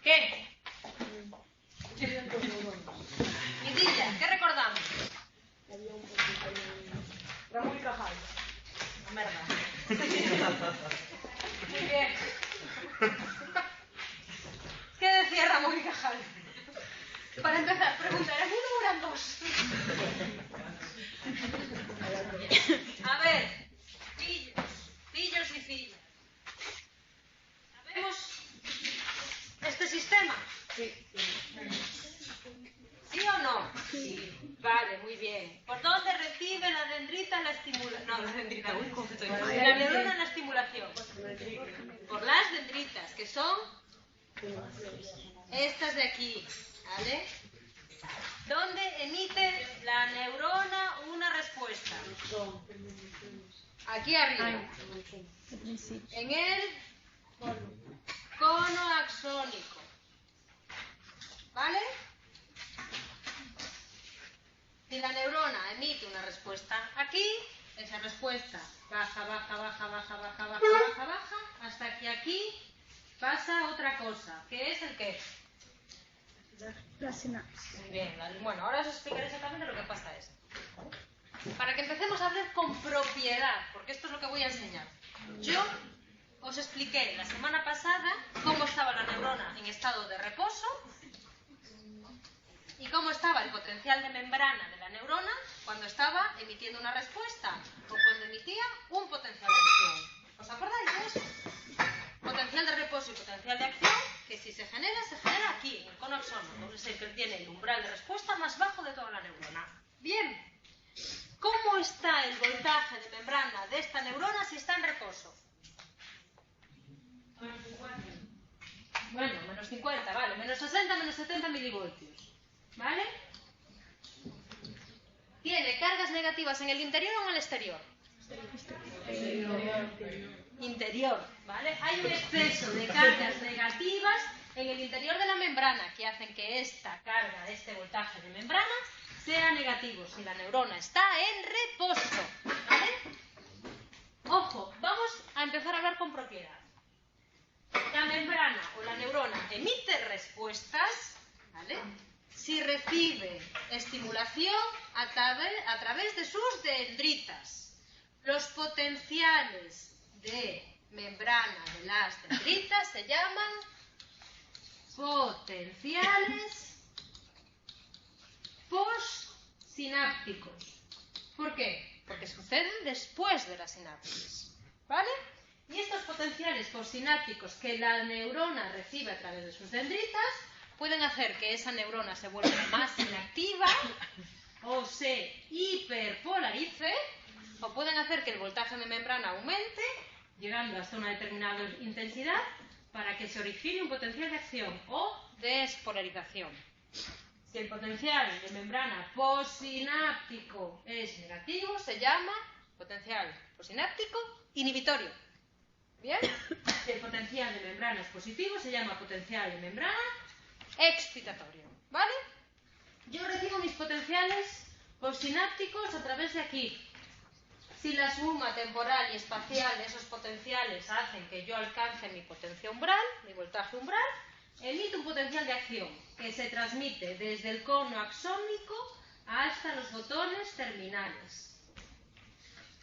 ¿Qué? Vidilla, ¿qué recordamos? Ramón y Cajal. La merda. Muy bien. ¿Qué decía Ramón y Cajal? Para empezar, pregunta, ¿eran uno o eran dos? A ver, fillos y fillas. ¿Sabemos este sistema? Sí. ¿Sí o no? Sí. Vale, muy bien. ¿Por dónde recibe la dendrita la estimulación? No, la dendrita, uy, ¿cómo estoy? La neurona la estimulación. Por las dendritas, que son estas de aquí, ¿vale? ¿Dónde emite la neurona una respuesta? Aquí arriba. En el cono axónico. ¿Vale? Si la neurona emite una respuesta aquí, esa respuesta baja, hasta que aquí pasa otra cosa, que es el qué. La sinapsis. Muy bien, bueno, ahora os explicaré exactamente lo que pasa esto. Para que empecemos a hablar con propiedad, porque esto es lo que voy a enseñar. Yo os expliqué la semana pasada cómo estaba la neurona en estado de reposo y cómo estaba el potencial de membrana de la neurona cuando estaba emitiendo una respuesta o cuando emitía un potencial de acción. ¿Os acordáis de eso? Potencial de reposo y potencial de acción, que si se genera aquí, en el cono axónico, es el que tiene el umbral de respuesta más bajo de toda la neurona. Bien, ¿cómo está el voltaje de membrana de esta neurona si está en reposo? Bueno, menos 50, vale, menos 60, menos 70 milivoltios. ¿Vale? ¿Tiene cargas negativas en el interior o en el exterior? Interior, ¿vale? Hay un exceso de cargas negativas en el interior de la membrana que hacen que esta carga, este voltaje de membrana, sea negativo si la neurona está en reposo, ¿vale? Ojo, vamos a empezar a hablar con propiedad. La membrana o la neurona emite respuestas, ¿vale? Si recibe estimulación a través de sus dendritas. Los potenciales de membrana de las dendritas se llaman potenciales postsinápticos. ¿Por qué? Porque suceden después de la sinapsis, ¿vale? Y estos potenciales postsinápticos que la neurona recibe a través de sus dendritas pueden hacer que esa neurona se vuelva más inactiva o se hiperpolarice, o pueden hacer que el voltaje de membrana aumente, llegando hasta una determinada intensidad, para que se origine un potencial de acción o despolarización. Si el potencial de membrana postsináptico es negativo, se llama potencial postsináptico inhibitorio. ¿Bien? Si el potencial de membrana es positivo, se llama potencial de membrana excitatorio, ¿vale? Yo recibo mis potenciales postsinápticos a través de aquí. Si la suma temporal y espacial de esos potenciales hacen que yo alcance mi potencia umbral, mi voltaje umbral, emito un potencial de acción que se transmite desde el cono axónico hasta los botones terminales.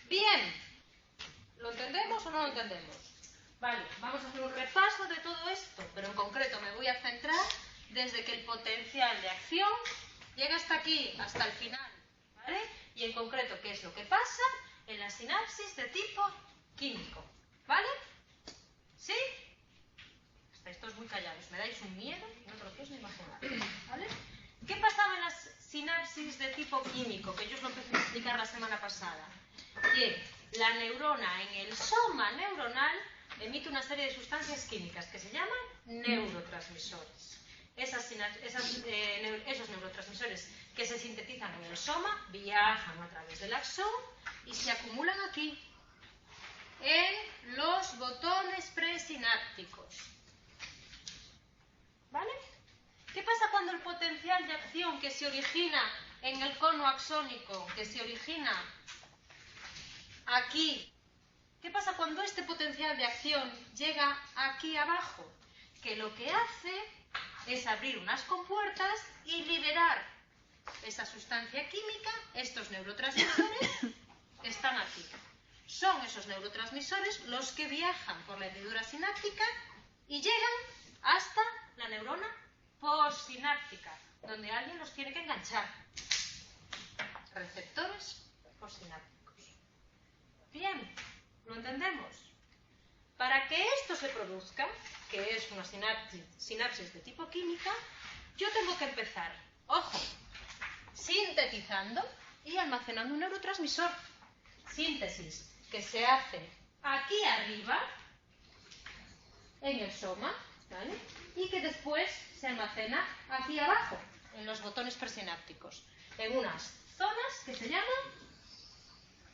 Bien, ¿lo entendemos o no lo entendemos? Vale, vamos a hacer un repaso de todo esto, pero en concreto me voy a centrar desde que el potencial de acción llega hasta aquí, hasta el final, ¿vale? Y en concreto, ¿qué es lo que pasa en la sinapsis de tipo químico? ¿Vale? ¿Sí? Estáis todos muy callados, me dais un miedo, no te lo puedes ni imaginar, ¿vale? ¿Qué pasaba en las sinapsis de tipo químico? Que yo os lo empecé a explicar la semana pasada. Bien, la neurona en el soma neuronal emite una serie de sustancias químicas que se llaman neurotransmisores. Esos neurotransmisores que se sintetizan en el soma viajan a través del axón y se acumulan aquí, en los botones presinápticos. ¿Vale? ¿Qué pasa cuando el potencial de acción que se origina en el cono axónico, que se origina aquí. ¿Qué pasa cuando este potencial de acción llega aquí abajo? Que lo que hace es abrir unas compuertas y liberar esa sustancia química, estos neurotransmisores que están aquí. Son esos neurotransmisores los que viajan por la hendidura sináptica y llegan hasta la neurona postsináptica, donde alguien los tiene que enganchar. Receptores postsinápticos. Bien, ¿lo entendemos? Para que esto se produzca, que es una sinapsis de tipo química, yo tengo que empezar, ojo, sintetizando y almacenando un neurotransmisor. Síntesis que se hace aquí arriba, en el soma, ¿vale? Y que después se almacena aquí abajo, en los botones presinápticos, en unas zonas que se llaman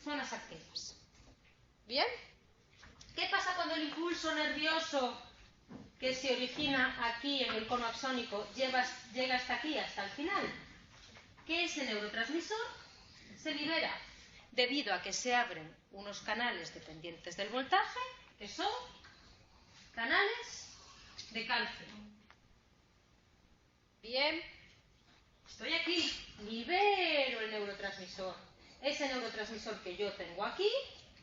zonas activas. ¿Bien? ¿Qué pasa cuando el impulso nervioso que se origina aquí en el cono axónico llega hasta aquí, hasta el final? Que ese neurotransmisor se libera debido a que se abren unos canales dependientes del voltaje, que son canales de calcio. Bien, estoy aquí, libero el neurotransmisor. Ese neurotransmisor que yo tengo aquí,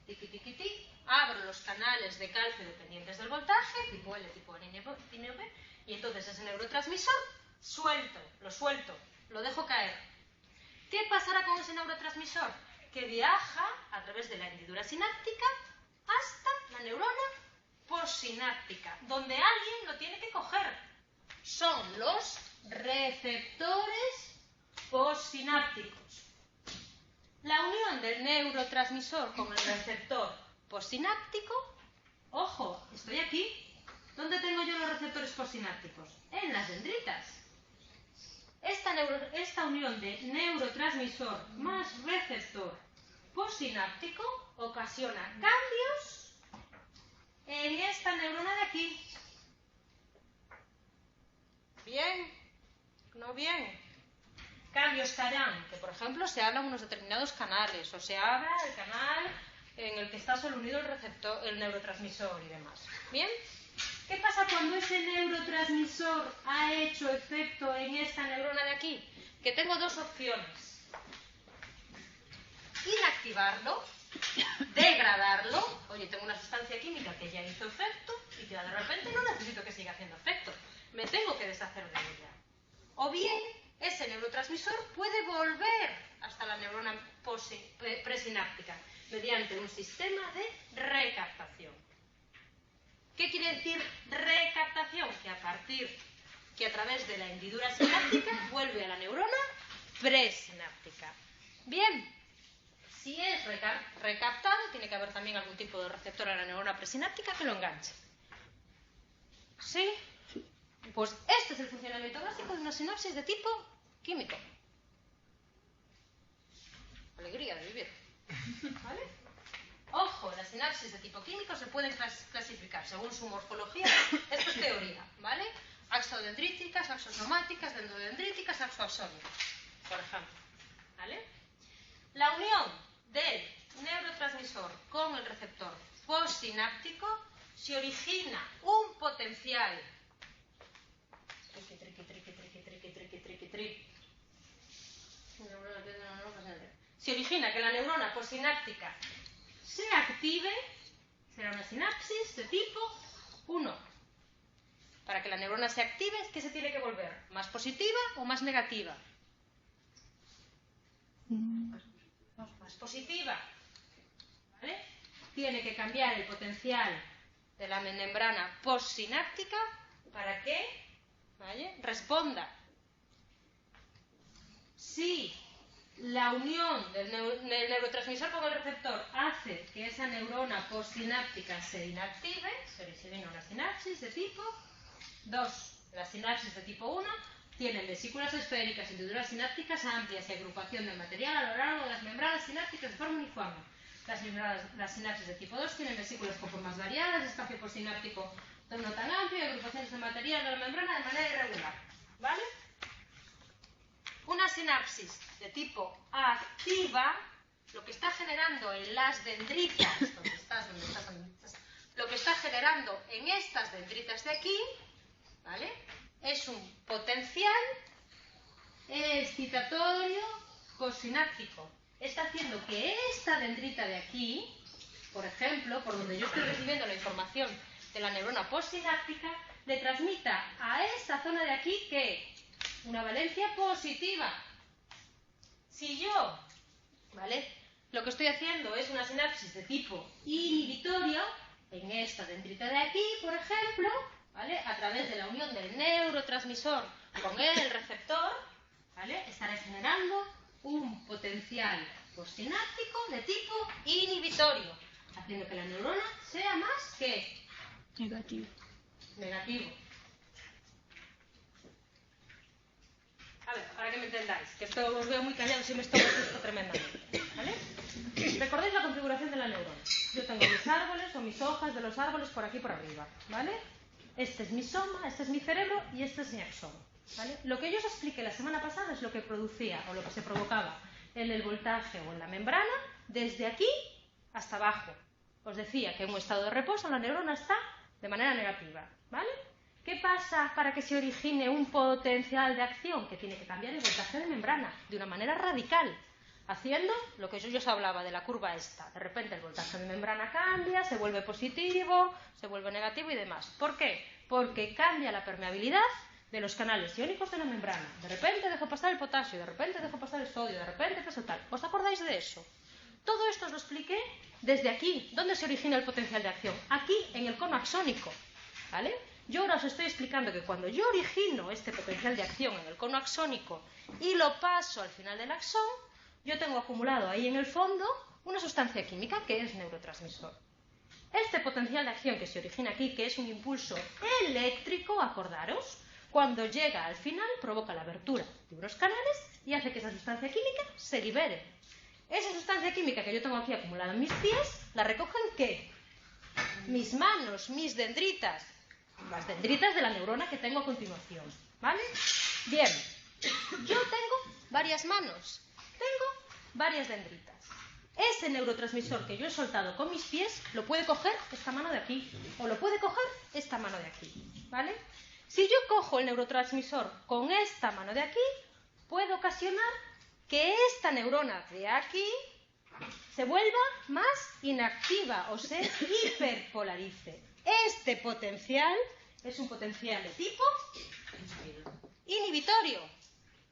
tiqui, tiqui, tiqui, abro los canales de calcio dependientes del voltaje, tipo L, tipo N, tipo P, y entonces ese neurotransmisor suelto, lo dejo caer. ¿Qué pasará con ese neurotransmisor? Que viaja a través de la hendidura sináptica hasta la neurona postsináptica, donde alguien lo tiene que coger. Son los receptores postsinápticos. La unión del neurotransmisor con el receptor postsináptico, ojo, estoy aquí. ¿Dónde tengo yo los receptores postsinápticos? En las dendritas. Esta unión de neurotransmisor más receptor postsináptico ocasiona cambios en esta neurona de aquí. ¿Bien? ¿No bien? Cambios que harán que, por ejemplo, se abran unos determinados canales o se abra el canal en el que está solo unido el neurotransmisor y demás. ¿Bien? ¿Qué pasa cuando ese neurotransmisor ha hecho efecto en esta neurona de aquí? Que tengo dos opciones. Inactivarlo, degradarlo. Oye, tengo una sustancia química que ya hizo efecto y que de repente no necesito que siga haciendo efecto. Me tengo que deshacer de ella. O bien, ese neurotransmisor puede volver hasta la neurona presináptica mediante un sistema de recaptación. ¿Qué quiere decir recaptación? Que a través de la hendidura sináptica vuelve a la neurona presináptica. Bien, si es recaptado, tiene que haber también algún tipo de receptor a la neurona presináptica que lo enganche. ¿Sí? Pues este es el funcionamiento básico de una sinapsis de tipo químico. Alegría de vivir. ¿Vale? Ojo, las sinapsis de tipo químico se pueden clasificar según su morfología. Esto es teoría, ¿vale? Axodendríticas, axosomáticas, dendrodendríticas, axoaxónicas, por ejemplo. ¿Vale? La unión del neurotransmisor con el receptor postsináptico se origina un potencial. Se origina que la neurona postsináptica se active, será una sinapsis de tipo 1. Para que la neurona se active, ¿qué se tiene que volver? ¿Más positiva o más negativa? Más positiva. ¿Vale? Tiene que cambiar el potencial de la membrana postsináptica para que, ¿vale?, responda. Si la unión del neurotransmisor con el receptor hace que esa neurona postsináptica se inactive, se origina una sinapsis de tipo 2. Las sinapsis de tipo 1 tienen vesículas esféricas, hendiduras sinápticas amplias y agrupación de material a lo largo de las membranas sinápticas de forma uniforme. Las sinapsis de tipo 2 tienen vesículas con formas variadas, espacio postsináptico no tan amplio y agrupaciones de material de la membrana de manera irregular. ¿Vale? Una sinapsis de tipo activa lo que está generando en las dendritas, lo que está generando en estas dendritas de aquí, ¿vale? Es un potencial excitatorio postsináptico. Está haciendo que esta dendrita de aquí, por ejemplo, por donde yo estoy recibiendo la información de la neurona postsináptica, le transmita a esta zona de aquí que una valencia positiva. Si yo, ¿vale?, lo que estoy haciendo es una sinapsis de tipo inhibitorio en esta dendrita de aquí, por ejemplo, ¿vale?, a través de la unión del neurotransmisor con el receptor, ¿vale?, estaré generando un potencial postsináptico de tipo inhibitorio, haciendo que la neurona sea más que negativo. A ver, para que me entendáis, que esto os veo muy callados y me estoy asustando tremendamente, ¿vale? Recordéis la configuración de la neurona. Yo tengo mis árboles o mis hojas de los árboles por aquí por arriba, ¿vale? Este es mi soma, este es mi cerebro y este es mi axón, ¿vale? Lo que yo os expliqué la semana pasada es lo que producía o lo que se provocaba en el voltaje o en la membrana desde aquí hasta abajo. Os decía que en un estado de reposo la neurona está de manera negativa, ¿vale? ¿Qué pasa para que se origine un potencial de acción? Que tiene que cambiar el voltaje de membrana de una manera radical, haciendo lo que yo os hablaba de la curva esta. De repente el voltaje de membrana cambia, se vuelve positivo, se vuelve negativo y demás. ¿Por qué? Porque cambia la permeabilidad de los canales iónicos de la membrana. De repente dejo pasar el potasio, de repente dejo pasar el sodio, de repente pasa tal. ¿Os acordáis de eso? Todo esto os lo expliqué desde aquí. ¿Dónde se origina el potencial de acción? Aquí, en el cono axónico, ¿vale? Yo ahora os estoy explicando que cuando yo origino este potencial de acción en el cono axónico y lo paso al final del axón, yo tengo acumulado ahí en el fondo una sustancia química que es neurotransmisor. Este potencial de acción que se origina aquí, que es un impulso eléctrico, acordaros, cuando llega al final provoca la abertura de unos canales y hace que esa sustancia química se libere. Esa sustancia química que yo tengo aquí acumulada en mis pies, la recogen ¿qué? Mis manos, mis dendritas, las dendritas de la neurona que tengo a continuación, ¿vale? Bien, yo tengo varias manos, tengo varias dendritas. Ese neurotransmisor que yo he soltado con mis pies lo puede coger esta mano de aquí o lo puede coger esta mano de aquí, ¿vale? Si yo cojo el neurotransmisor con esta mano de aquí, puedo ocasionar que esta neurona de aquí se vuelva más inactiva o se hiperpolarice. Este potencial es un potencial de tipo inhibitorio.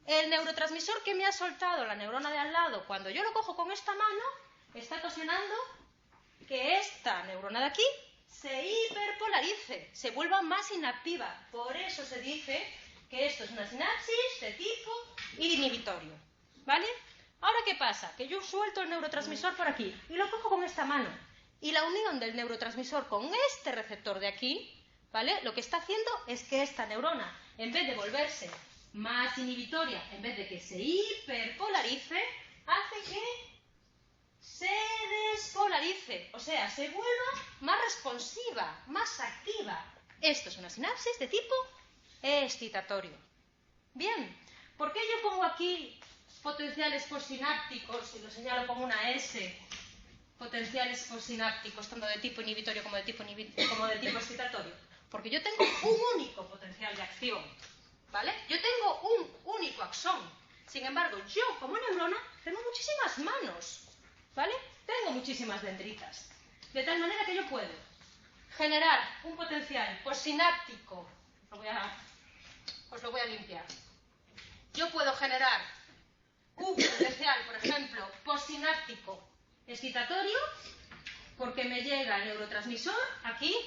El neurotransmisor que me ha soltado la neurona de al lado, cuando yo lo cojo con esta mano, está ocasionando que esta neurona de aquí se hiperpolarice, se vuelva más inactiva. Por eso se dice que esto es una sinapsis de tipo inhibitorio, ¿vale? Ahora, ¿qué pasa? Que yo suelto el neurotransmisor por aquí y lo cojo con esta mano. Y la unión del neurotransmisor con este receptor de aquí, ¿vale?, lo que está haciendo es que esta neurona, en vez de volverse más inhibitoria, en vez de que se hiperpolarice, hace que se despolarice, o sea, se vuelva más responsiva, más activa. Esto es una sinapsis de tipo excitatorio. Bien, ¿por qué yo pongo aquí potenciales postsinápticos y lo señalo como una S? Potenciales postsinápticos, tanto de tipo inhibitorio como de tipo excitatorio. Porque yo tengo un único potencial de acción, ¿vale? Yo tengo un único axón. Sin embargo, yo como neurona tengo muchísimas manos, ¿vale? Tengo muchísimas dendritas. De tal manera que yo puedo generar un potencial postsináptico. Os lo voy a limpiar. Yo puedo generar un potencial, por ejemplo, postsináptico excitatorio, porque me llega el neurotransmisor aquí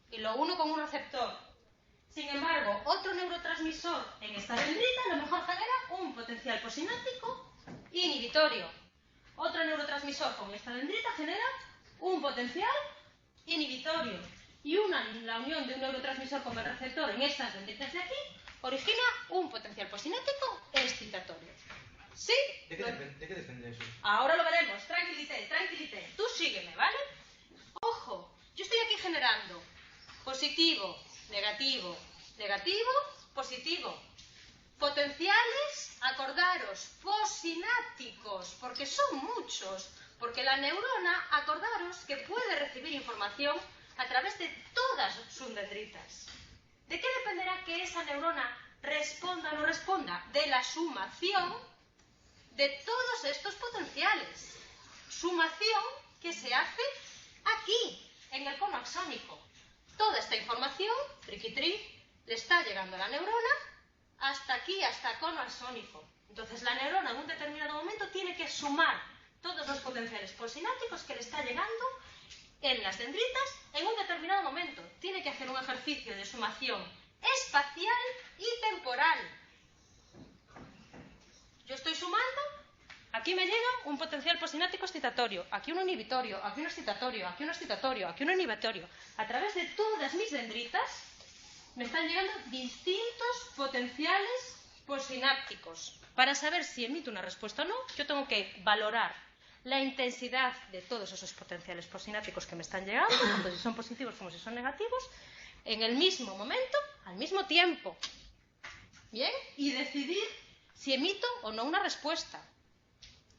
y lo uno con un receptor. Sin embargo, otro neurotransmisor en esta dendrita a lo mejor genera un potencial postsináptico inhibitorio. Otro neurotransmisor con esta dendrita genera un potencial inhibitorio. Y la unión de un neurotransmisor con el receptor en estas dendritas de aquí origina un potencial postsináptico excitatorio. ¿Sí? ¿De qué depende eso? Ahora lo veremos. Tranquilité, tranquilité. Tú sígueme, ¿vale? Ojo, yo estoy aquí generando positivo, negativo, negativo, positivo. Potenciales, acordaros, postsinápticos, porque son muchos. Porque la neurona, acordaros que puede recibir información a través de todas sus dendritas. ¿De qué dependerá que esa neurona responda o no responda? De la sumación de todos estos potenciales. Sumación que se hace aquí, en el cono axónico. Toda esta información, triqui-tri, le está llegando a la neurona hasta aquí, hasta el cono axónico. Entonces la neurona en un determinado momento tiene que sumar todos los potenciales postsinápticos que le está llegando en las dendritas en un determinado momento. Tiene que hacer un ejercicio de sumación espacial y temporal. Yo estoy sumando, aquí me llega un potencial postsináptico excitatorio, aquí un inhibitorio, aquí un excitatorio, aquí un excitatorio, aquí un inhibitorio. A través de todas mis dendritas me están llegando distintos potenciales postsinápticos. Para saber si emito una respuesta o no, yo tengo que valorar la intensidad de todos esos potenciales postsinápticos que me están llegando, tanto si son positivos como si son negativos, en el mismo momento, al mismo tiempo. ¿Bien? Y decidir si emito o no una respuesta.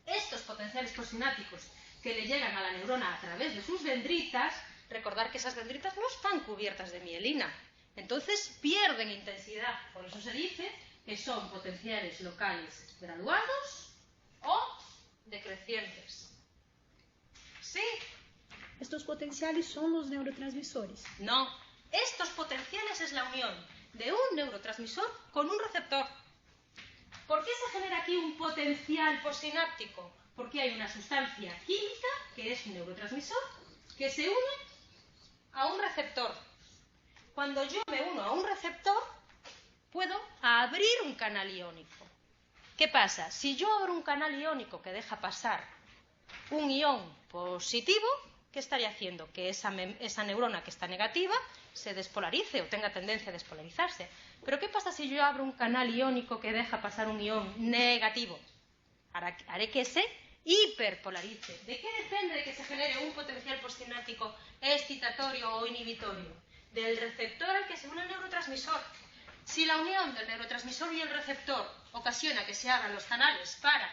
Estos potenciales postsinápticos que le llegan a la neurona a través de sus dendritas, recordar que esas dendritas no están cubiertas de mielina, entonces pierden intensidad. Por eso se dice que son potenciales locales graduados o decrecientes. ¿Sí? Estos potenciales son los neurotransmisores. No. Estos potenciales es la unión de un neurotransmisor con un receptor. ¿Por qué se genera aquí un potencial postsináptico? Porque hay una sustancia química, que es un neurotransmisor, que se une a un receptor. Cuando yo me uno a un receptor, puedo abrir un canal iónico. ¿Qué pasa? Si yo abro un canal iónico que deja pasar un ión positivo, ¿qué estaría haciendo? Que esa neurona que está negativa se despolarice o tenga tendencia a despolarizarse. Pero ¿qué pasa si yo abro un canal iónico que deja pasar un ión negativo? Haré que se hiperpolarice. ¿De qué depende de que se genere un potencial postsináptico excitatorio o inhibitorio? Del receptor al que se une el neurotransmisor. Si la unión del neurotransmisor y el receptor ocasiona que se abran los canales para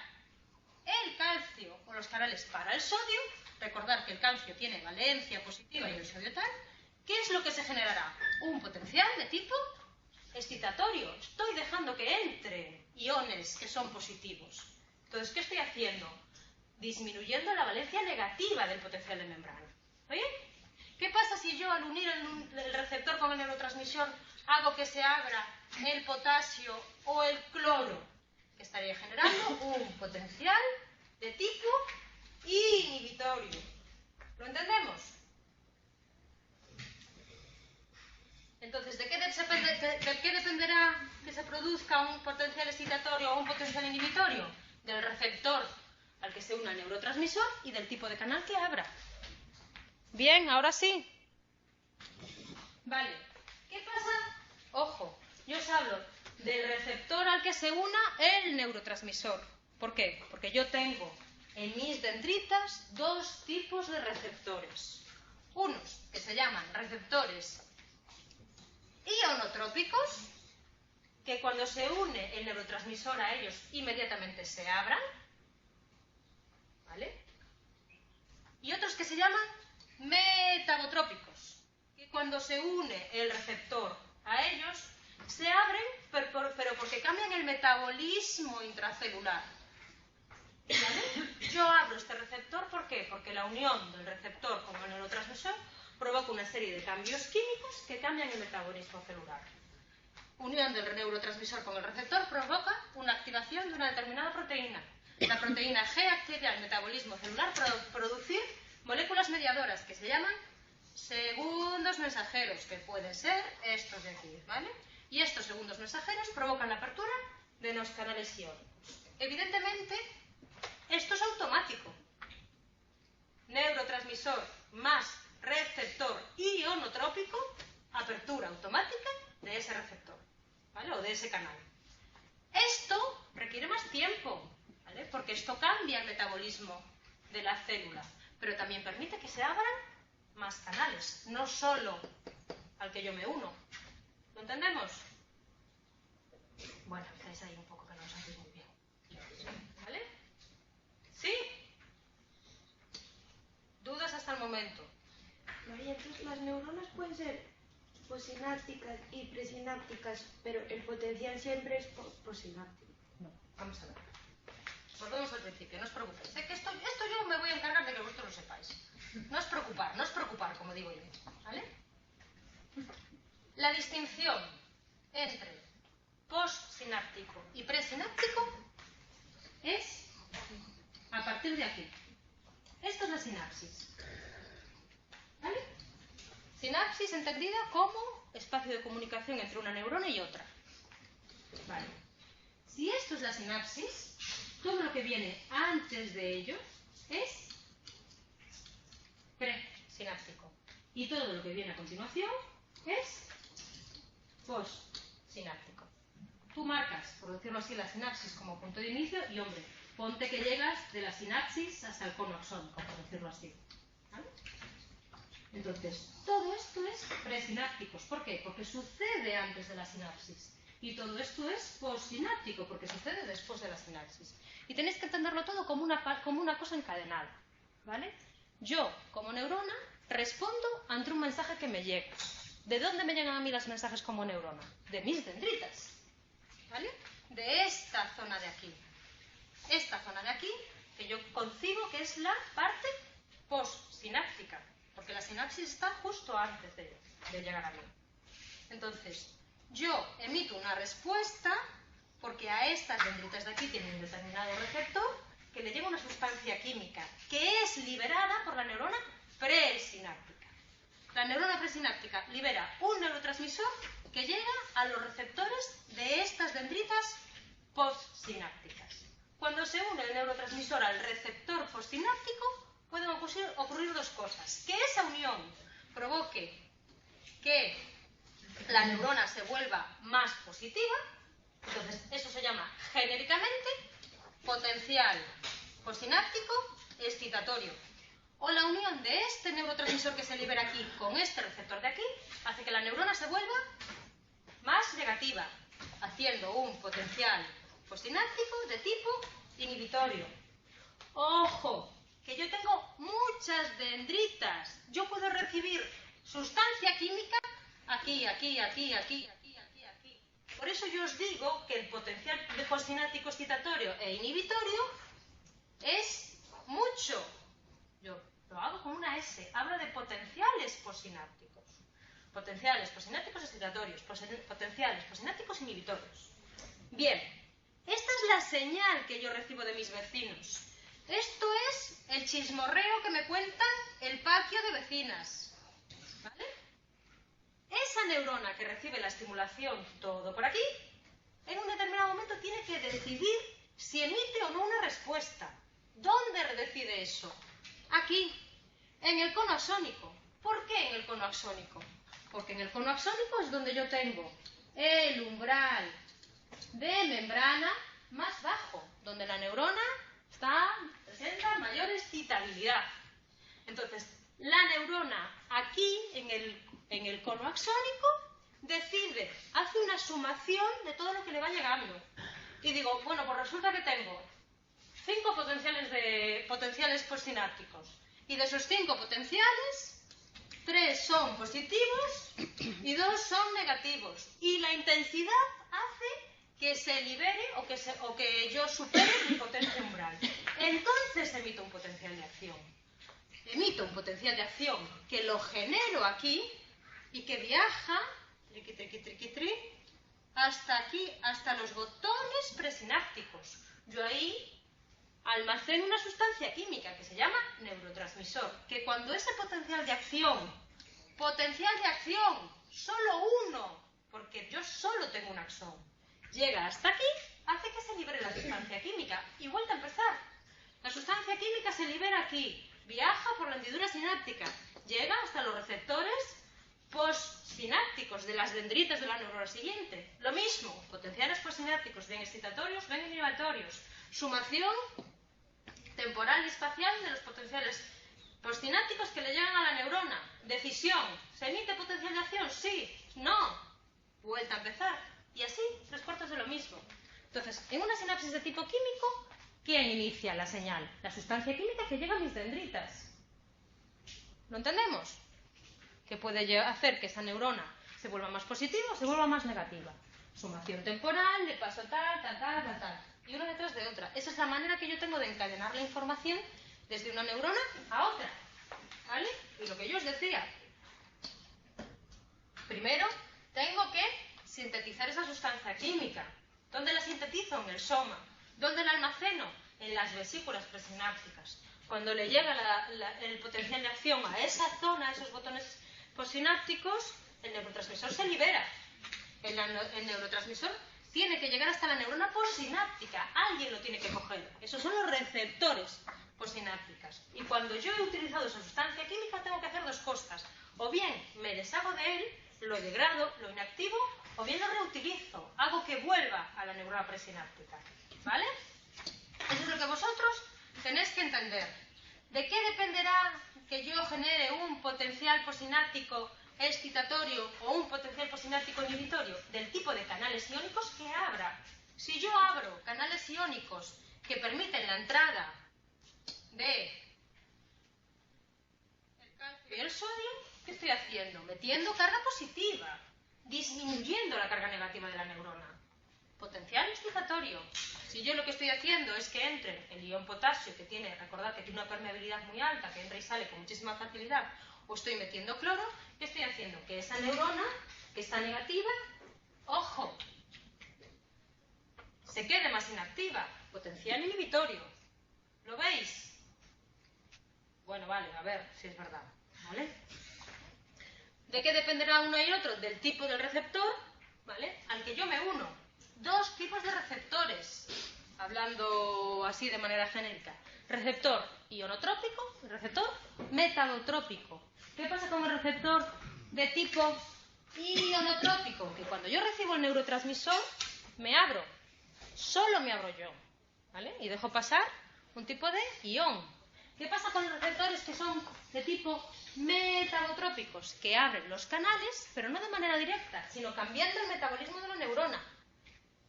el calcio o los canales para el sodio, recordar que el calcio tiene valencia positiva y el sodio tal, ¿qué es lo que se generará? Un potencial de tipo excitatorio. Estoy dejando que entren iones que son positivos. Entonces, ¿qué estoy haciendo? Disminuyendo la valencia negativa del potencial de membrana. ¿Oye? ¿Qué pasa si yo al unir el receptor con el neurotransmisor hago que se abra el potasio o el cloro? Que estaría generando un potencial de tipo inhibitorio. ¿Lo entendemos? Entonces, ¿de qué dependerá que se produzca un potencial excitatorio o un potencial inhibitorio? Del receptor al que se una el neurotransmisor y del tipo de canal que abra. Bien, ahora sí. Vale. ¿Qué pasa? Ojo, yo os hablo del receptor al que se una el neurotransmisor. ¿Por qué? Porque yo tengo en mis dendritas dos tipos de receptores. Unos que se llaman receptores ionotrópicos, que cuando se une el neurotransmisor a ellos inmediatamente se abran, ¿vale? Y otros que se llaman metabotrópicos, que cuando se une el receptor a ellos se abren, pero porque cambian el metabolismo intracelular. ¿Vale? Yo abro este receptor, ¿por qué? Porque la unión del receptor con el neurotransmisor provoca una serie de cambios químicos que cambian el metabolismo celular. Unión del neurotransmisor con el receptor provoca una activación de una determinada proteína. La proteína G activa el metabolismo celular para producir moléculas mediadoras que se llaman segundos mensajeros, que pueden ser estos de aquí, ¿vale? Y estos segundos mensajeros provocan la apertura de los canales iónicos. Evidentemente, esto es automático. Neurotransmisor más receptor ionotrópico, apertura automática de ese receptor, ¿vale? O de ese canal. Esto requiere más tiempo, ¿vale? Porque esto cambia el metabolismo de la célula, pero también permite que se abran más canales, no solo al que yo me uno. ¿Lo entendemos? Bueno, estáis ahí un poco que no lo sabéis muy bien. ¿Vale? ¿Sí? al momento. María, entonces las neuronas pueden ser posinápticas y presinápticas, pero el potencial siempre es posináptico. No, vamos a ver. Volvemos al principio, no os preocupéis. Que esto yo me voy a encargar de que vosotros lo sepáis. No os preocupar, como digo yo. ¿Vale? La distinción entre postsináptico y presináptico es a partir de aquí. Esto es la sinapsis. ¿Vale? Sinapsis entendida como espacio de comunicación entre una neurona y otra. Vale. Si esto es la sinapsis, todo lo que viene antes de ello es presináptico. Y todo lo que viene a continuación es postsináptico. Tú marcas, por decirlo así, la sinapsis como punto de inicio y, hombre, ponte que llegas de la sinapsis hasta el cono axónico, por decirlo así. ¿Vale? Entonces, todo esto es presinápticos. ¿Por qué? Porque sucede antes de la sinapsis. Y todo esto es postsináptico, porque sucede después de la sinapsis. Y tenéis que entenderlo todo como una cosa encadenada. ¿Vale? Yo, como neurona, respondo ante un mensaje que me llega. ¿De dónde me llegan a mí los mensajes como neurona? De mis dendritas. ¿Vale? De esta zona de aquí. Esta zona de aquí, que yo concibo que es la parte postsináptica, porque la sinapsis está justo antes de llegar a mí. Entonces, yo emito una respuesta porque a estas dendritas de aquí tienen un determinado receptor que le llega una sustancia química que es liberada por la neurona presináptica. La neurona presináptica libera un neurotransmisor que llega a los receptores de estas dendritas postsinápticas. Cuando se une el neurotransmisor al receptor postsináptico, pueden ocurrir dos cosas. Que esa unión provoque que la neurona se vuelva más positiva, entonces eso se llama genéricamente potencial postsináptico excitatorio. O la unión de este neurotransmisor que se libera aquí con este receptor de aquí hace que la neurona se vuelva más negativa, haciendo un potencial postsináptico de tipo inhibitorio. ¡Ojo! Que yo tengo muchas dendritas. Yo puedo recibir sustancia química aquí, aquí, aquí, aquí, aquí, aquí, aquí. Por eso yo os digo que el potencial postsináptico excitatorio e inhibitorio es mucho. Yo lo hago con una S. Hablo de potenciales postsinápticos. Potenciales postsinápticos excitatorios, potenciales postsinápticos inhibitorios. Bien, esta es la señal que yo recibo de mis vecinos. Esto es el chismorreo que me cuentan el patio de vecinas. ¿Vale? Esa neurona que recibe la estimulación todo por aquí, en un determinado momento tiene que decidir si emite o no una respuesta. ¿Dónde decide eso? Aquí, en el cono axónico. ¿Por qué en el cono axónico? Porque en el cono axónico es donde yo tengo el umbral de membrana más bajo, donde la neurona presenta mayor excitabilidad. Entonces, la neurona aquí, en el cono axónico, decide, hace una sumación de todo lo que le va llegando. Y digo, bueno, pues resulta que tengo 5 potenciales postsinápticos. Y de esos 5 potenciales, 3 son positivos y 2 son negativos. Y la intensidad hace que se libere o que yo supere mi potencia umbral. Entonces emito un potencial de acción. Emito un potencial de acción que lo genero aquí y que viaja triqui, triqui, triqui, tri, hasta aquí, hasta los botones presinápticos. Yo ahí almaceno una sustancia química que se llama neurotransmisor, que cuando ese potencial de acción, solo uno, porque yo solo tengo un axón, llega hasta aquí, hace que se libere la sustancia química. Y vuelta a empezar. La sustancia química se libera aquí, viaja por la hendidura sináptica, llega hasta los receptores postsinápticos de las dendritas de la neurona siguiente. Lo mismo, potenciales postsinápticos, bien excitatorios, bien inhibitorios. Sumación temporal y espacial de los potenciales postsinápticos que le llegan a la neurona. Decisión, ¿se emite potencial de acción? Sí, no. Vuelta a empezar. Y así, 3/4 de lo mismo. Entonces, en una sinapsis de tipo químico, ¿quién inicia la señal? La sustancia química que llega a mis dendritas. ¿Lo entendemos? Que puede hacer que esa neurona se vuelva más positiva o se vuelva más negativa. Sumación temporal, le paso tal, y una detrás de otra. Esa es la manera que yo tengo de encadenar la información desde una neurona a otra. ¿Vale? Y lo que yo os decía. Primero, tengo que sintetizar esa sustancia química. ¿Dónde la sintetizo? En el soma. ¿Dónde la almaceno? En las vesículas presinápticas. Cuando le llega el potencial de acción a esa zona, a esos botones postsinápticos, el neurotransmisor se libera. El neurotransmisor tiene que llegar hasta la neurona postsináptica. Alguien lo tiene que coger. Esos son los receptores postsinápticas. Y cuando yo he utilizado esa sustancia química, tengo que hacer dos cosas. O bien me deshago de él, lo degrado, lo inactivo, o bien lo reutilizo. Hago que vuelva a la neurona presináptica. ¿Vale? Eso es lo que vosotros tenéis que entender. ¿De qué dependerá que yo genere un potencial postsináptico excitatorio o un potencial postsináptico inhibitorio? Del tipo de canales iónicos que abra. Si yo abro canales iónicos que permiten la entrada de el calcio y el sodio, ¿qué estoy haciendo? Metiendo carga positiva, disminuyendo la carga negativa de la neurona. Potencial excitatorio. Si yo lo que estoy haciendo es que entre el ion potasio, que tiene, recordad que tiene una permeabilidad muy alta, que entra y sale con muchísima facilidad, o estoy metiendo cloro, ¿qué estoy haciendo? Que esa neurona, que está negativa, ojo, se quede más inactiva. Potencial inhibitorio. ¿Lo veis? Bueno, vale, a ver si es verdad. ¿Vale? ¿De qué dependerá uno y el otro? Del tipo del receptor, ¿vale? Al que yo me uno. Dos tipos de receptores, hablando así de manera genérica. Receptor ionotrópico y receptor metabotrópico. ¿Qué pasa con el receptor de tipo ionotrópico? Que cuando yo recibo el neurotransmisor, me abro. Solo me abro yo. ¿Vale? Y dejo pasar un tipo de ion. ¿Qué pasa con los receptores que son de tipo metabotrópicos? Que abren los canales, pero no de manera directa, sino cambiando el metabolismo de la neurona.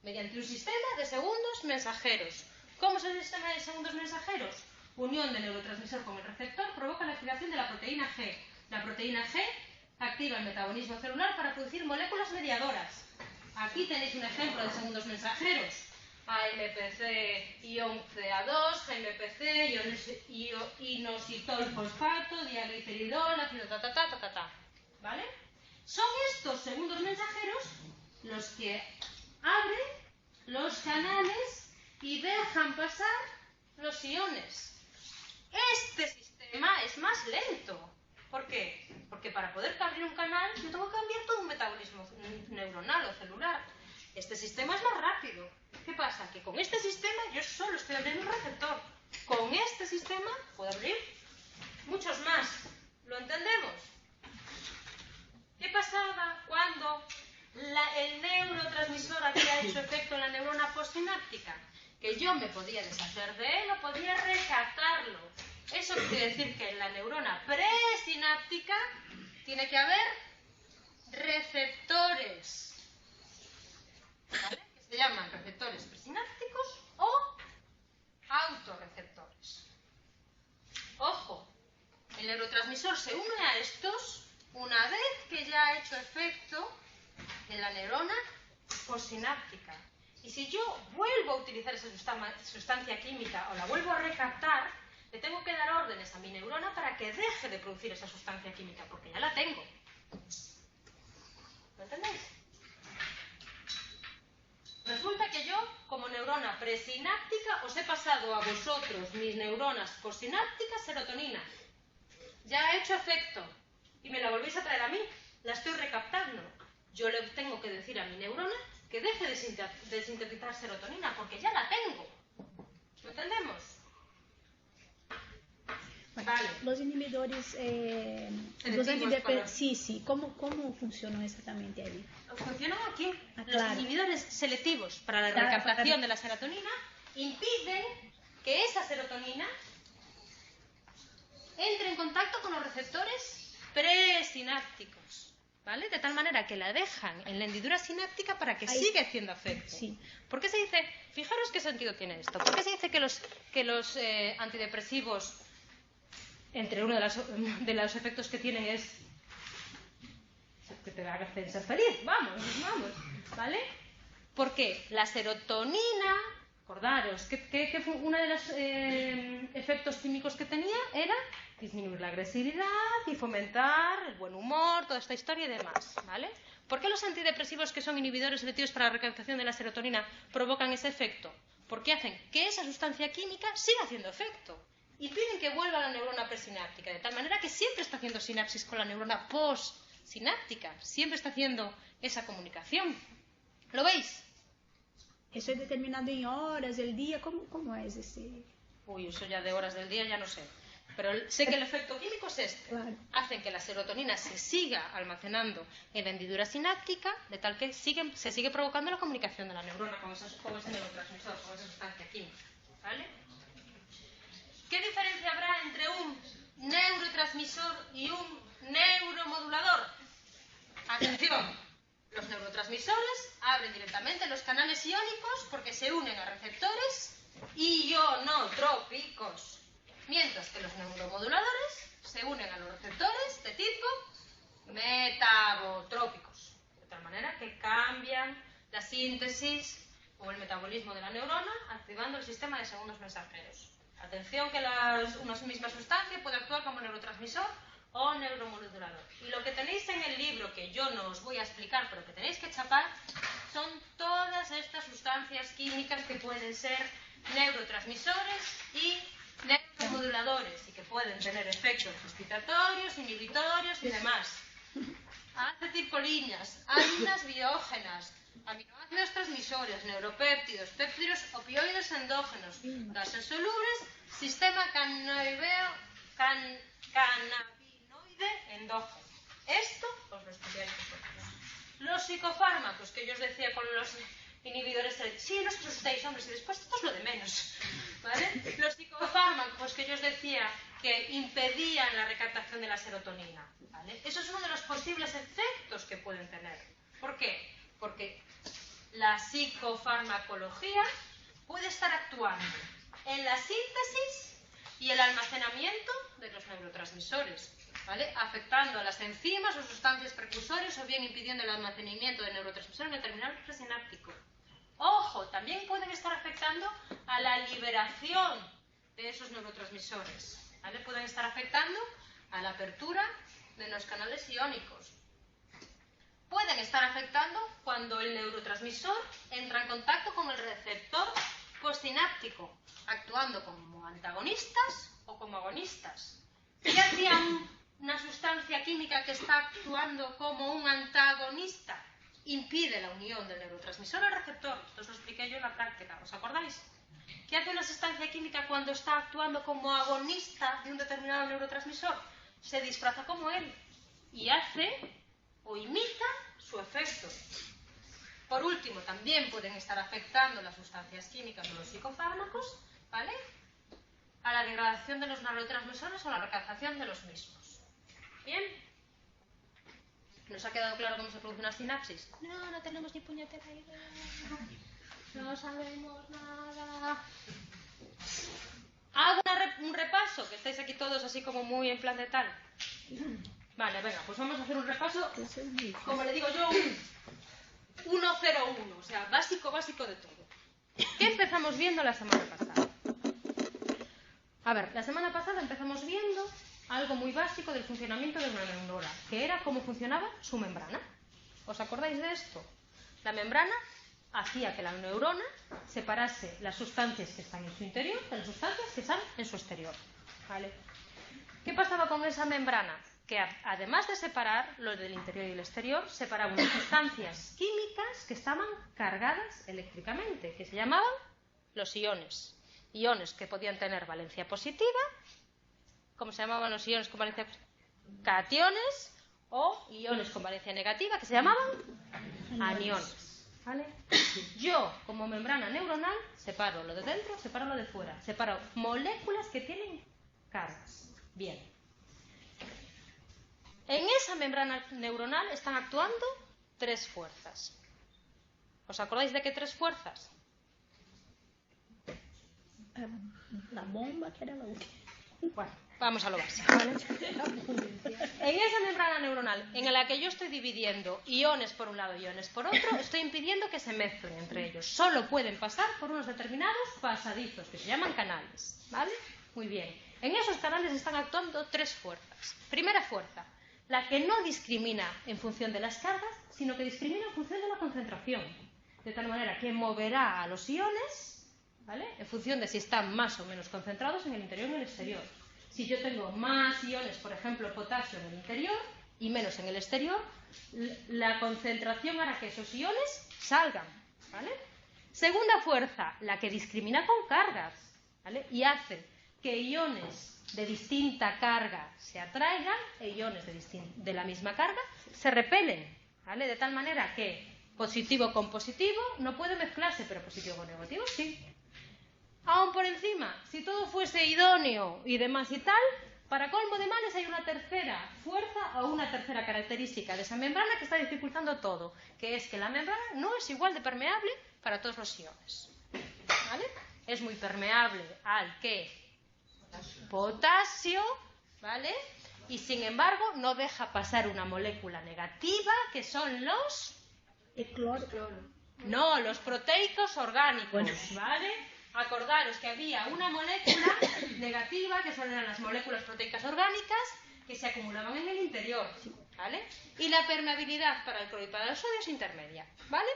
Mediante un sistema de segundos mensajeros. ¿Cómo es el sistema de segundos mensajeros? Unión del neurotransmisor con el receptor provoca la activación de la proteína G. La proteína G activa el metabolismo celular para producir moléculas mediadoras. Aquí tenéis un ejemplo de segundos mensajeros. AMPC, ion CA2, GMPC, inositol fosfato, digliceridol, ácido ¿Vale? Son estos segundos mensajeros los que abren los canales y dejan pasar los iones. Este sistema es más lento. ¿Por qué? Porque para poder abrir un canal yo tengo que cambiar todo un metabolismo neuronal o celular. Este sistema es más rápido. ¿Qué pasa? Que con este sistema yo solo estoy abriendo un receptor. Con este sistema puedo abrir muchos más. ¿Lo entendemos? ¿Qué pasaba cuando el neurotransmisor había hecho efecto en la neurona postsináptica? Que yo me podía deshacer de él o podía rescatarlo. Eso quiere decir que en la neurona presináptica tiene que haber receptores, ¿vale? Que se llaman receptores presinápticos o autorreceptores. Ojo, el neurotransmisor se une a estos una vez que ya ha hecho efecto en la neurona postsináptica. Y si yo vuelvo a utilizar esa sustancia química o la vuelvo a recaptar, le tengo que dar órdenes a mi neurona para que deje de producir esa sustancia química, porque ya la tengo. ¿Lo entendéis? Resulta que yo, como neurona presináptica, os he pasado a vosotros, mis neuronas postsinápticas, serotonina. Ya ha hecho efecto. Y me la volvéis a traer a mí. La estoy recaptando. Yo le tengo que decir a mi neurona que deje de sintetizar serotonina, porque ya la tengo. ¿Lo entendemos? Vale. Los inhibidores, sí, ¿cómo funcionan exactamente ahí? Funcionan aquí. Claro. Los inhibidores selectivos para la recaptación de la serotonina impiden que esa serotonina entre en contacto con los receptores presinápticos. ¿Vale? De tal manera que la dejan en la hendidura sináptica para que siga haciendo efecto. Sí. ¿Por qué se dice? Fijaros qué sentido tiene esto. ¿Por qué se dice que los antidepresivos entre uno de los efectos que tienen es que te hacen ser feliz, vamos, ¿vale? Porque la serotonina, acordaros, que fue uno de los efectos químicos que tenía era disminuir la agresividad y fomentar el buen humor, toda esta historia y demás, ¿vale? ¿Por qué los antidepresivos que son inhibidores selectivos para la recaptación de la serotonina provocan ese efecto? Porque hacen que esa sustancia química siga haciendo efecto y piden que vuelva a la neurona presináptica, de tal manera que siempre está haciendo sinapsis con la neurona postsináptica, siempre está haciendo esa comunicación. ¿Lo veis? Eso es determinado en horas del día. ¿Cómo es ese? Uy, eso ya de horas del día ya no sé. Pero sé que el efecto químico es este. Claro. Hacen que la serotonina se siga almacenando en la hendidura sináptica, de tal que se sigue provocando la comunicación de la neurona con ese neurotransmisor, con esa sustancia química. ¿Vale? ¿Qué diferencia habrá entre un neurotransmisor y un neuromodulador? Atención, los neurotransmisores abren directamente los canales iónicos porque se unen a receptores ionotrópicos, mientras que los neuromoduladores se unen a los receptores de tipo metabotrópicos, de tal manera que cambian la síntesis o el metabolismo de la neurona, activando el sistema de segundos mensajeros. Atención que una misma sustancia puede actuar como neurotransmisor o neuromodulador. Y lo que tenéis en el libro, que yo no os voy a explicar, pero que tenéis que chapar, son todas estas sustancias químicas que pueden ser neurotransmisores y neuromoduladores y que pueden tener efectos excitatorios, inhibitorios y demás. Acetilcolinas, aminas biógenas, aminoácidos transmisores, neuropéptidos, péptidos opioides endógenos, gases solubles, sistema cannabinoide endógeno. Esto os lo estudiáis vosotros. Los psicofármacos que yo os decía con los inhibidores, sí, los asustéis, hombres, y después esto es lo de menos, ¿vale? Los psicofármacos que yo os decía que impedían la recaptación de la serotonina, ¿vale? Eso es uno de los posibles efectos que pueden tener. ¿Por qué? Porque la psicofarmacología puede estar actuando en la síntesis y el almacenamiento de los neurotransmisores, ¿vale? Afectando a las enzimas o sustancias precursores o bien impidiendo el almacenamiento de neurotransmisores en el terminal presináptico. Ojo, también pueden estar afectando a la liberación de esos neurotransmisores, ¿vale? Pueden estar afectando a la apertura de los canales iónicos. Pueden estar afectando cuando el neurotransmisor entra en contacto con el receptor postsináptico, actuando como antagonistas o como agonistas. ¿Qué hacía una sustancia química que está actuando como un antagonista? Impide la unión del neurotransmisor al receptor. Esto os lo expliqué yo en la práctica, ¿os acordáis? ¿Qué hace una sustancia química cuando está actuando como agonista de un determinado neurotransmisor? Se disfraza como él y hace o imita su efecto. Por último, también pueden estar afectando las sustancias químicas o los psicofármacos, ¿vale?, a la degradación de los neurotransmisores o a la recaptación de los mismos. ¿Bien? ¿Nos ha quedado claro cómo se produce una sinapsis? No tenemos ni puñetera idea. No sabemos nada. Hago un repaso, que estáis aquí todos así como muy en plan de tal. Vale, venga, pues vamos a hacer un repaso, como le digo yo, un 101, o sea, básico de todo. ¿Qué empezamos viendo la semana pasada? A ver, la semana pasada empezamos viendo algo muy básico del funcionamiento de una neurona, que era cómo funcionaba su membrana. ¿Os acordáis de esto? La membrana hacía que la neurona separase las sustancias que están en su interior de las sustancias que están en su exterior, ¿vale? ¿Qué pasaba con esa membrana? Que además de separar lo del interior y el exterior, separaba unas sustancias químicas que estaban cargadas eléctricamente, que se llamaban los iones. Iones que podían tener valencia positiva. ¿Cómo se llamaban los iones con valencia positiva? Cationes, o iones con valencia negativa, que se llamaban aniones, ¿vale? Yo, como membrana neuronal, separo lo de dentro, separo lo de fuera, separo moléculas que tienen cargas. Bien. En esa membrana neuronal están actuando 3 fuerzas. ¿Os acordáis de qué 3 fuerzas? La bomba, que era la última. Bueno, vamos a lo básico, ¿vale? En esa membrana neuronal en la que yo estoy dividiendo iones por un lado y iones por otro, estoy impidiendo que se mezclen entre ellos. Solo pueden pasar por unos determinados pasadizos que se llaman canales, ¿vale? Muy bien. En esos canales están actuando tres fuerzas. Primera fuerza, la que no discrimina en función de las cargas, sino que discrimina en función de la concentración. De tal manera que moverá a los iones, ¿vale?, en función de si están más o menos concentrados en el interior o en el exterior. Si yo tengo más iones, por ejemplo, potasio en el interior y menos en el exterior, la concentración hará que esos iones salgan, ¿vale? Segunda fuerza, la que discrimina con cargas, ¿vale?, y hace que iones de distinta carga se atraigan e iones de la misma carga se repelen, ¿vale? De tal manera que positivo con positivo no puede mezclarse, pero positivo con negativo sí. Aún por encima, si todo fuese idóneo y demás y tal, para colmo de males hay una tercera fuerza o una tercera característica de esa membrana que está dificultando todo, que es que la membrana no es igual de permeable para todos los iones, ¿vale? Es muy permeable al ¿qué? Potasio, ¿vale? Y sin embargo no deja pasar una molécula negativa que son los... El cloro. No, los proteicos orgánicos, ¿vale? Acordaros que había una molécula negativa, que son las moléculas proteicas orgánicas, que se acumulaban en el interior, ¿vale? Y la permeabilidad para el cloro y para el sodio es intermedia, ¿vale?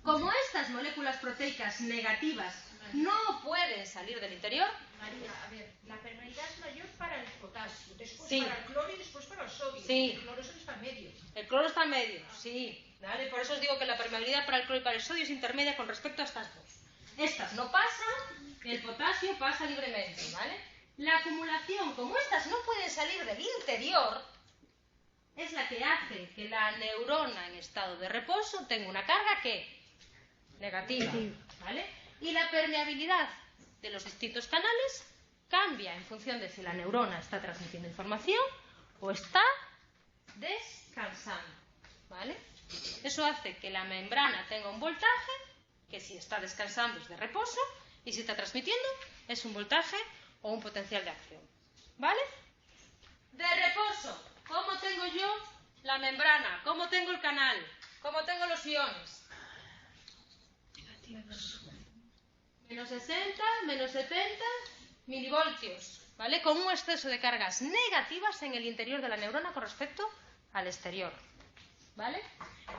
Como estas moléculas proteicas negativas no pueden salir del interior... María, a ver, la permeabilidad es mayor para el potasio, después Sí. para el cloro y después para el sodio. Sí. El cloro solo está en medio. El cloro está en medio, sí, ¿vale? Por eso os digo que la permeabilidad para el cloro y para el sodio es intermedia con respecto a estas dos. Estas no pasan, el potasio pasa libremente, ¿vale? La acumulación, como estas no pueden salir del interior, es la que hace que la neurona en estado de reposo tenga una carga que negativa, ¿vale? Y la permeabilidad de los distintos canales cambia en función de si la neurona está transmitiendo información o está descansando, ¿vale? Eso hace que la membrana tenga un voltaje que si está descansando es de reposo y si está transmitiendo es un voltaje o un potencial de acción, ¿vale? De reposo, ¿cómo tengo yo la membrana? ¿Cómo tengo el canal? ¿Cómo tengo los iones? Menos 60, menos 70 milivoltios, ¿vale? Con un exceso de cargas negativas en el interior de la neurona con respecto al exterior, ¿vale?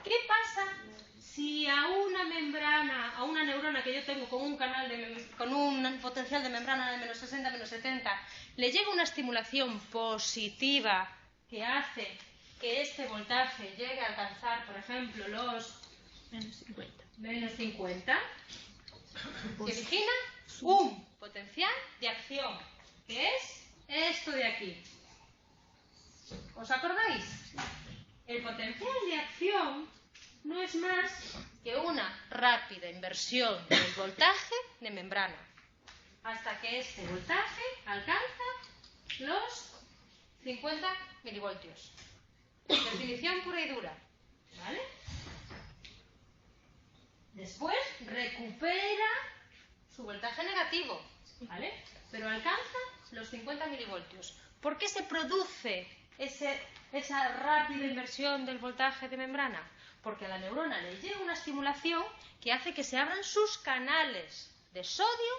¿Qué pasa si a una membrana, a una neurona que yo tengo con un canal con un potencial de membrana de menos 60, menos 70, le llega una estimulación positiva que hace que este voltaje llegue a alcanzar, por ejemplo, los menos 50? Se origina un potencial de acción, que es esto de aquí. ¿Os acordáis? El potencial de acción no es más que una rápida inversión del voltaje de membrana, hasta que este voltaje alcanza los 50 milivoltios. Definición pura y dura, ¿vale? Después recupera su voltaje negativo, ¿vale? Pero alcanza los 50 milivoltios. ¿Por qué se produce esa rápida inversión del voltaje de membrana? Porque a la neurona le llega una estimulación que hace que se abran sus canales de sodio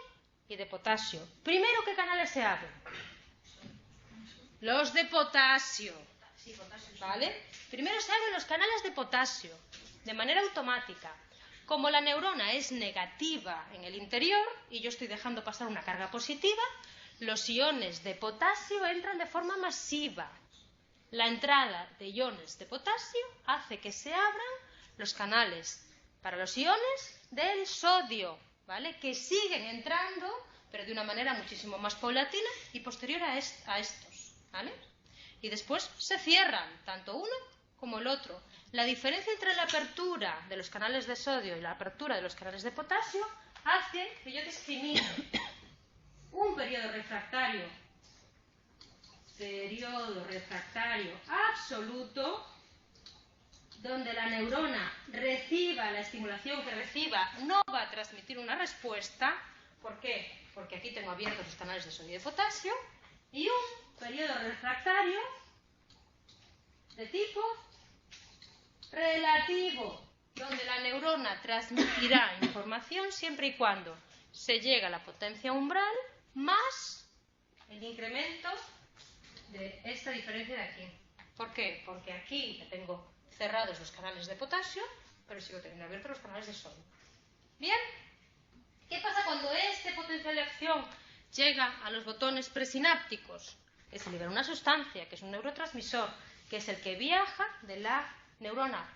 y de potasio. Primero, ¿qué canales se abren? Los de potasio, ¿vale? Primero se abren los canales de potasio, de manera automática. Como la neurona es negativa en el interior y yo estoy dejando pasar una carga positiva, los iones de potasio entran de forma masiva. La entrada de iones de potasio hace que se abran los canales para los iones del sodio, ¿vale? Que siguen entrando, pero de una manera muchísimo más paulatina y posterior a estos, ¿vale? Y después se cierran, tanto uno como el otro. La diferencia entre la apertura de los canales de sodio y la apertura de los canales de potasio hace que yo discrimine un periodo refractario absoluto, donde la neurona reciba la estimulación que reciba, no va a transmitir una respuesta. ¿Por qué? Porque aquí tengo abiertos los canales de sodio y de potasio, y un periodo refractario de tipo relativo, donde la neurona transmitirá información siempre y cuando se llegue a la potencia umbral más el incremento de esta diferencia de aquí. ¿Por qué? Porque aquí ya tengo cerrados los canales de potasio, pero sigo teniendo abiertos los canales de sodio. ¿Bien? ¿Qué pasa cuando este potencial de acción llega a los botones presinápticos? Que se libera una sustancia, que es un neurotransmisor, que es el que viaja de la neurona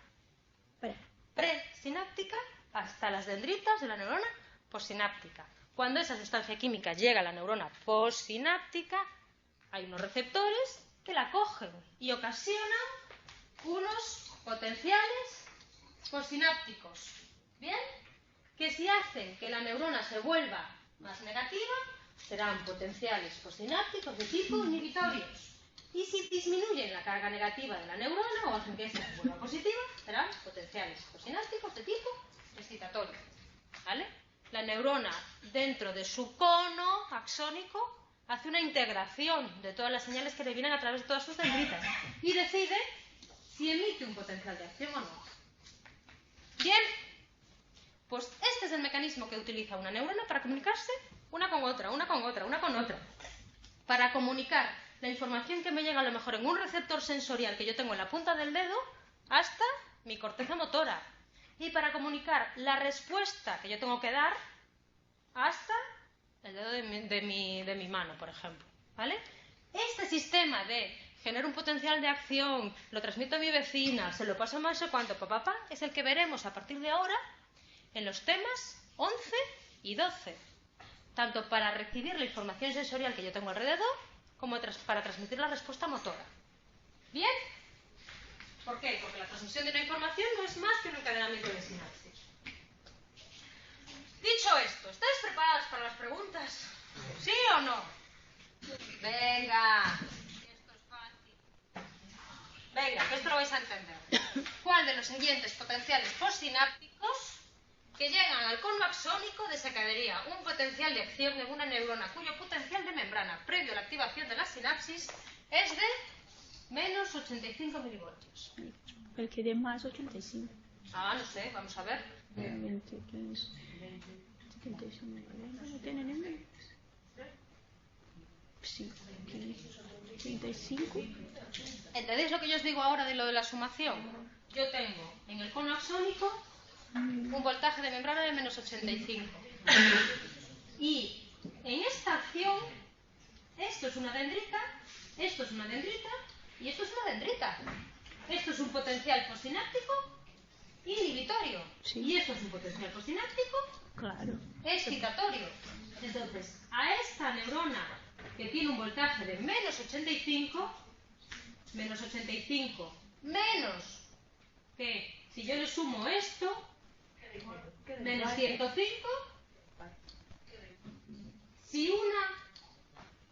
presináptica hasta las dendritas de la neurona postsináptica. Cuando esa sustancia química llega a la neurona postsináptica, hay unos receptores que la cogen y ocasionan unos potenciales postsinápticos. ¿Bien? Que si hacen que la neurona se vuelva más negativa, serán potenciales postsinápticos de tipo inhibitorios. Y si disminuyen la carga negativa de la neurona o hacen que esta se vuelva positiva, serán potenciales postsinápticos de tipo excitatorio. ¿Vale? La neurona, dentro de su cono axónico, hace una integración de todas las señales que le vienen a través de todas sus dendritas y decide si emite un potencial de acción o no. Bien, pues este es el mecanismo que utiliza una neurona para comunicarse una con otra, una con otra, una con otra. Para comunicar la información que me llega a lo mejor en un receptor sensorial que yo tengo en la punta del dedo hasta mi corteza motora. Y para comunicar la respuesta que yo tengo que dar hasta el dedo de mi mano, por ejemplo. ¿Vale? Este sistema de genero un potencial de acción, lo transmito a mi vecina, se lo paso a no sé cuánto, papá, es el que veremos a partir de ahora en los temas 11 y 12. Tanto para recibir la información sensorial que yo tengo alrededor, como para transmitir la respuesta motora. ¿Bien? ¿Por qué? Porque la transmisión de una información no es más que un encadenamiento de sinapsis. Dicho esto, ¿estáis preparadas para las preguntas? ¿Sí o no? Venga, esto es fácil. Venga, que esto lo vais a entender. ¿Cuál de los siguientes potenciales postsinápticos que llegan al cono axónico desencadenaría un potencial de acción en una neurona cuyo potencial de membrana previo a la activación de la sinapsis es de menos 85 milivoltios? El que dé más 85. Ah, no sé, vamos a ver. 23, 75, no tiene ni menos. Sí, 35. ¿Entendéis lo que yo os digo ahora de lo de la sumación? Yo tengo en el cono axónico un voltaje de membrana de menos 85. Y en esta acción, esto es una dendrita, esto es una dendrita y esto es una dendrita. Esto es un potencial postsináptico inhibitorio. Sí. Y esto es un potencial postsináptico Claro. excitatorio. Entonces, a esta neurona que tiene un voltaje de menos 85 menos que si yo le sumo esto, menos 105, si una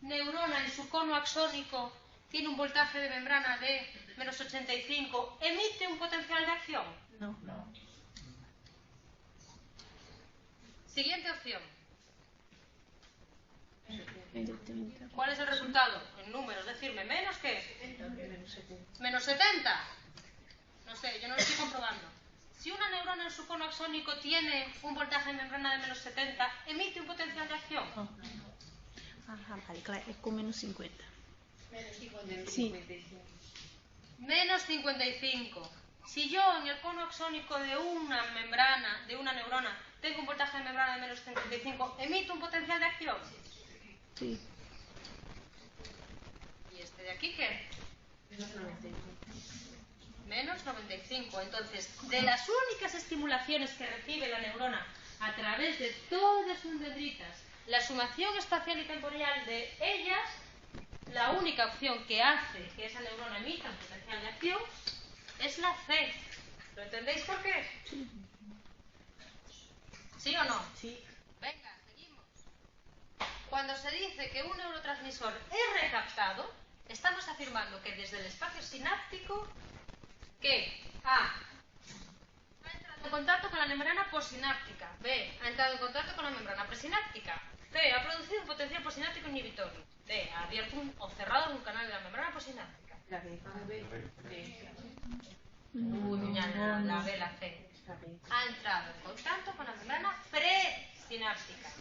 neurona en su cono axónico tiene un voltaje de membrana de menos 85, ¿emite un potencial de acción? No. Siguiente opción. 30. ¿Cuál es el resultado? En números, decirme, ¿menos qué? ¿Menos 70? No sé, yo no lo estoy comprobando. Si una neurona en su cono axónico tiene un voltaje de membrana de menos 70, ¿emite un potencial de acción? Oh. Ajá, vale, claro, es con menos 50. Sí. Menos 55. Si yo en el cono axónico de una membrana, de una neurona, tengo un voltaje de membrana de menos 55, ¿emito un potencial de acción? Sí. ¿Y este de aquí qué? Menos 95. Entonces, de las únicas estimulaciones que recibe la neurona a través de todas sus dendritas, la sumación espacial y temporal de ellas, la única opción que hace que esa neurona emita un potencial de acción es la C. ¿Lo entendéis por qué? Sí. ¿Sí o no? Sí. Venga, seguimos. Cuando se dice que un neurotransmisor es recaptado, estamos afirmando que desde el espacio sináptico que A ha entrado en contacto con la membrana postsináptica, B ha entrado en contacto con la membrana presináptica, C ha producido un potencial postsináptico inhibitorio. D. Ha abierto o cerrado un canal de la membrana posináptica. La B. La B, la C. Ha entrado en contacto con la membrana presináptica.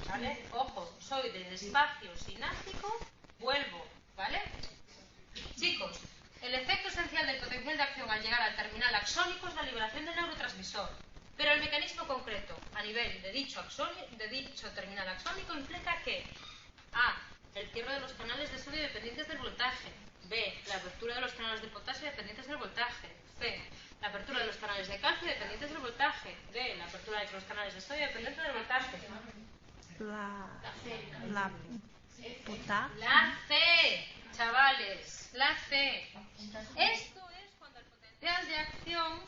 ¿Vale? Ojo, soy del espacio sináptico, vuelvo, ¿vale? Chicos, el efecto esencial del potencial de acción al llegar al terminal axónico es la liberación del neurotransmisor. Pero el mecanismo concreto a nivel de dicho terminal axónico implica que A. El cierre de los canales de sodio dependientes del voltaje. B. La apertura de los canales de potasio dependientes del voltaje. C. La apertura de los canales de calcio dependientes del voltaje. D. La apertura de los canales de sodio dependientes del voltaje. La C, chavales, la C. Esto es cuando el potencial de acción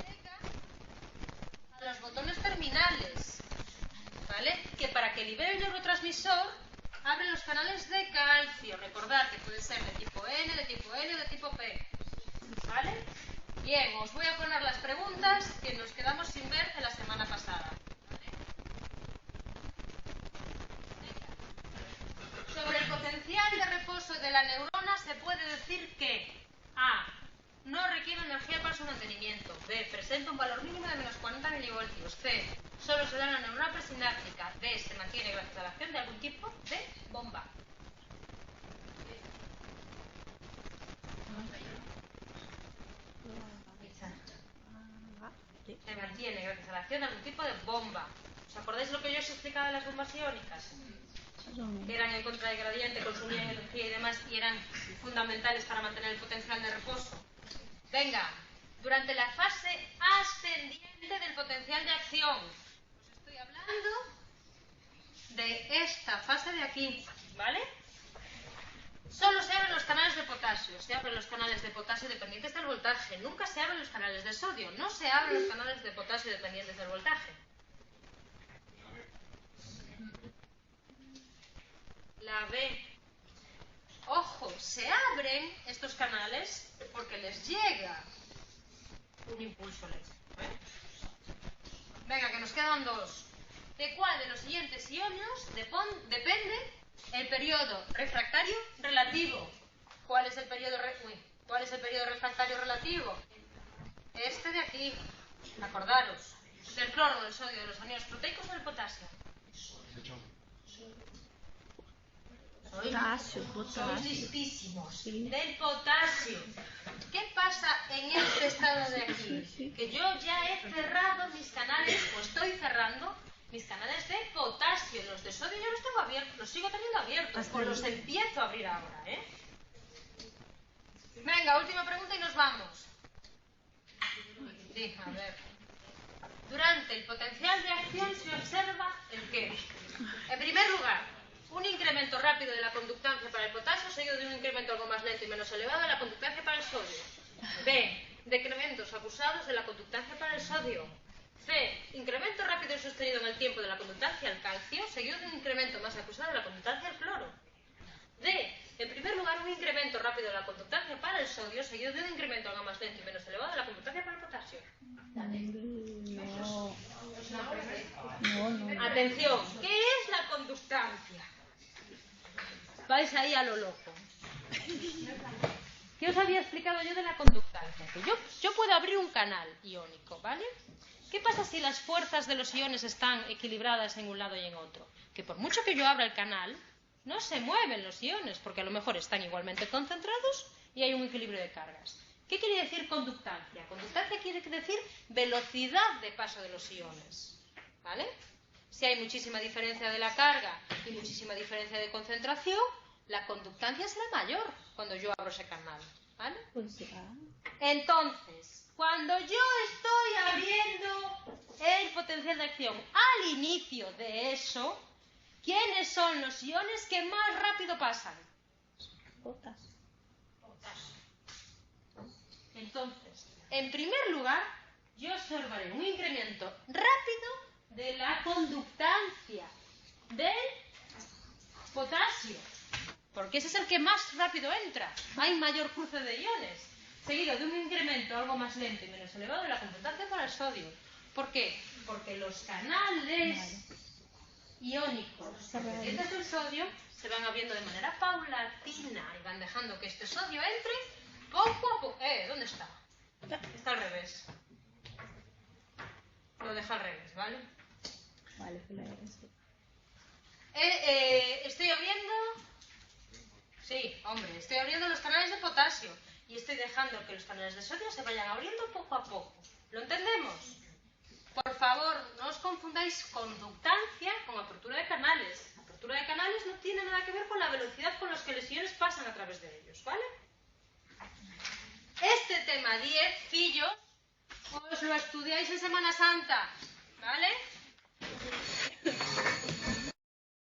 llega a los botones terminales, ¿vale? Que para que libere el neurotransmisor abre los canales de calcio. Recordad que puede ser de tipo N, de tipo L o de tipo P, ¿vale? Bien, os voy a poner las preguntas que nos quedamos sin ver de la semana pasada. Sobre el potencial de reposo de la neurona se puede decir que A. No requiere energía para su mantenimiento. B. Presenta un valor mínimo de menos 40 milivoltios. C. Solo se da en la neurona presináptica. D. Se mantiene gracias a la acción de algún tipo de bomba. Se mantiene gracias a la acción de algún tipo de bomba. ¿Os acordáis lo que yo os he explicado de las bombas iónicas? Que eran en contra del gradiente, consumían energía y demás, y eran fundamentales para mantener el potencial de reposo. Venga, durante la fase ascendiente del potencial de acción, os estoy hablando de esta fase de aquí, ¿vale? Solo se abren los canales de potasio, se abren los canales de potasio dependientes del voltaje, nunca se abren los canales de sodio, no se abren los canales de potasio dependientes del voltaje. La B. Ojo, se abren estos canales porque les llega un impulso eléctrico. Venga, que nos quedan dos. ¿De cuál de los siguientes ionios depende el periodo refractario relativo? ¿Cuál es el periodo refractario relativo? Este de aquí. Acordaros. Del cloro, del sodio, de los aniones proteicos o del potasio. Sois listísimos. Del potasio. ¿Qué pasa en este estado de aquí? Que yo ya he cerrado mis canales, o estoy cerrando mis canales de potasio. Los de sodio yo los tengo abiertos, los sigo teniendo abiertos, pues los empiezo a abrir ahora, ¿eh? Venga, última pregunta y nos vamos. Sí, a ver. Durante el potencial de acción se observa el qué. En primer lugar, un incremento rápido de la conductancia para el potasio seguido de un incremento algo más lento y menos elevado de la conductancia para el sodio. B. Decrementos acusados de la conductancia para el sodio. C. Incremento rápido y sostenido en el tiempo de la conductancia al calcio seguido de un incremento más acusado de la conductancia al cloro. D. En primer lugar, un incremento rápido de la conductancia para el sodio seguido de un incremento algo más lento y menos elevado de la conductancia para el potasio. No. Atención, ¿qué es la conductancia? Vais ahí a lo loco. ¿Qué os había explicado yo de la conductancia? Que yo puedo abrir un canal iónico, ¿vale? ¿Qué pasa si las fuerzas de los iones están equilibradas en un lado y en otro? Que por mucho que yo abra el canal, no se mueven los iones, porque a lo mejor están igualmente concentrados y hay un equilibrio de cargas. ¿Qué quiere decir conductancia? Conductancia quiere decir velocidad de paso de los iones, ¿vale? Si hay muchísima diferencia de la carga y muchísima diferencia de concentración, la conductancia será mayor cuando yo abro ese canal, ¿vale? Entonces, cuando yo estoy abriendo el potencial de acción al inicio de eso, ¿quiénes son los iones que más rápido pasan? Potasio. Entonces, en primer lugar, yo observaré un incremento rápido de la conductancia del potasio, porque ese es el que más rápido entra. Hay mayor cruce de iones, seguido de un incremento algo más lento y menos elevado de la conductancia para el sodio. ¿Por qué? Porque los canales iónicos dependientes del sodio se van abriendo de manera paulatina y van dejando que este sodio entre poco a poco. ¿Dónde está? Está al revés. Lo deja al revés, ¿vale? Vale, que la herencia. Estoy abriendo... Sí, hombre, estoy abriendo los canales de potasio y estoy dejando que los canales de sodio se vayan abriendo poco a poco. ¿Lo entendemos? Por favor, no os confundáis conductancia con apertura de canales. La apertura de canales no tiene nada que ver con la velocidad con la que los iones pasan a través de ellos, ¿vale? Este tema 10, fillos, os lo estudiáis en Semana Santa, ¿vale?